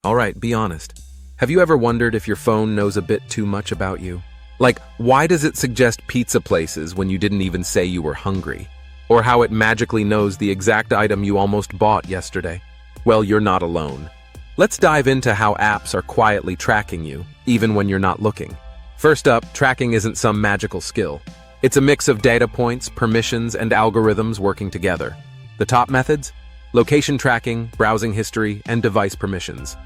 Alright, be honest. Have you ever wondered if your phone knows a bit too much about you? Like, why does it suggest pizza places when you didn't even say you were hungry? Or how it magically knows the exact item you almost bought yesterday? Well, you're not alone. Let's dive into how apps are quietly tracking you, even when you're not looking. First up, tracking isn't some magical skill. It's a mix of data points, permissions, and algorithms working together. The top methods? Location tracking, browsing history, and device permissions.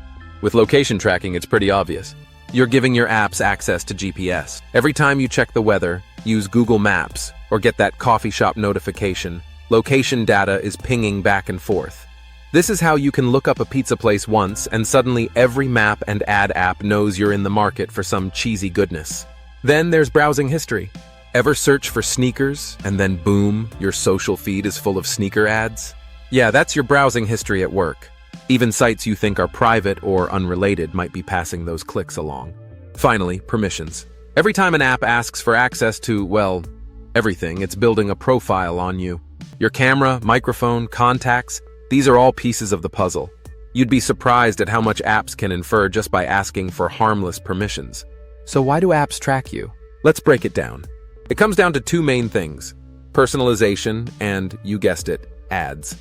With location tracking, it's pretty obvious. You're giving your apps access to GPS. Every time you check the weather, use Google Maps, or get that coffee shop notification, location data is pinging back and forth. This is how you can look up a pizza place once and suddenly every map and ad app knows you're in the market for some cheesy goodness. Then there's browsing history. Ever search for sneakers and then boom, your social feed is full of sneaker ads? Yeah, that's your browsing history at work. Even sites you think are private or unrelated might be passing those clicks along. Finally, permissions. Every time an app asks for access to, well, everything, it's building a profile on you. Your camera, microphone, contacts, these are all pieces of the puzzle. You'd be surprised at how much apps can infer just by asking for harmless permissions. So why do apps track you? Let's break it down. It comes down to two main things: personalization and, you guessed it, ads.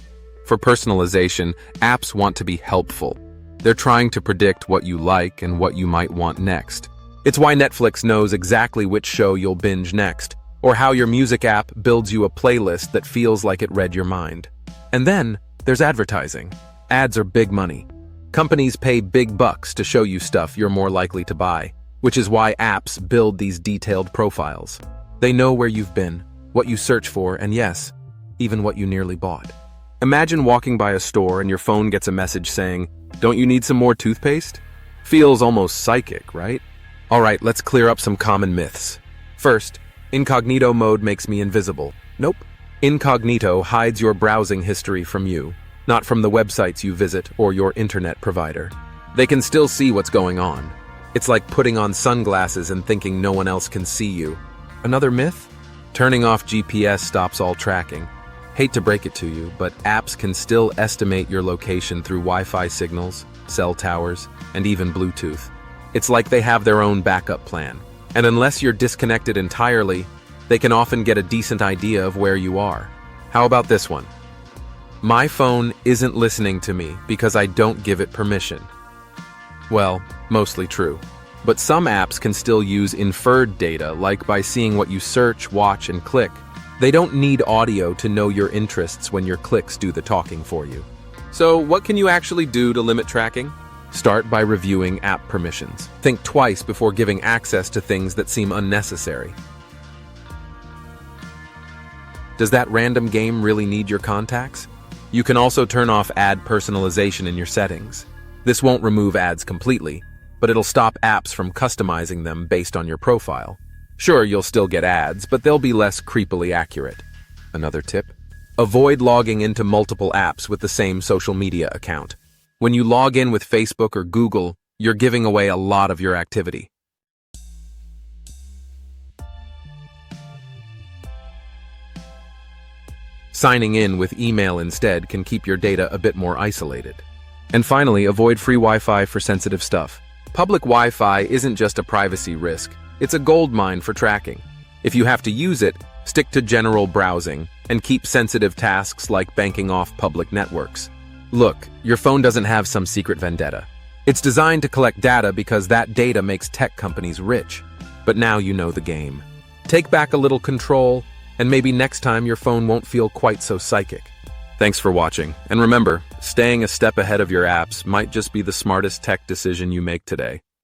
For personalization, apps want to be helpful. They're trying to predict what you like and what you might want next. It's why Netflix knows exactly which show you'll binge next, or how your music app builds you a playlist that feels like it read your mind. And then, there's advertising. Ads are big money. Companies pay big bucks to show you stuff you're more likely to buy, which is why apps build these detailed profiles. They know where you've been, what you search for, and yes, even what you nearly bought. Imagine walking by a store and your phone gets a message saying, "Don't you need some more toothpaste?" Feels almost psychic, right? Alright, let's clear up some common myths. First, incognito mode makes me invisible. Nope. Incognito hides your browsing history from you, not from the websites you visit or your internet provider. They can still see what's going on. It's like putting on sunglasses and thinking no one else can see you. Another myth? Turning off GPS stops all tracking. Hate to break it to you, but apps can still estimate your location through Wi-Fi signals, cell towers, and even Bluetooth. It's like they have their own backup plan. And unless you're disconnected entirely, they can often get a decent idea of where you are. How about this one? My phone isn't listening to me because I don't give it permission. Well, mostly true. But some apps can still use inferred data, like by seeing what you search, watch, and click. They don't need audio to know your interests when your clicks do the talking for you. So what can you actually do to limit tracking? Start by reviewing app permissions. Think twice before giving access to things that seem unnecessary. Does that random game really need your contacts? You can also turn off ad personalization in your settings. This won't remove ads completely, but it'll stop apps from customizing them based on your profile. Sure, you'll still get ads, but they'll be less creepily accurate. Another tip? Avoid logging into multiple apps with the same social media account. When you log in with Facebook or Google, you're giving away a lot of your activity. Signing in with email instead can keep your data a bit more isolated. And finally, avoid free Wi-Fi for sensitive stuff. Public Wi-Fi isn't just a privacy risk, it's a goldmine for tracking. If you have to use it, stick to general browsing and keep sensitive tasks like banking off public networks. Look, your phone doesn't have some secret vendetta. It's designed to collect data because that data makes tech companies rich. But now you know the game. Take back a little control, and maybe next time your phone won't feel quite so psychic. Thanks for watching, and remember, staying a step ahead of your apps might just be the smartest tech decision you make today.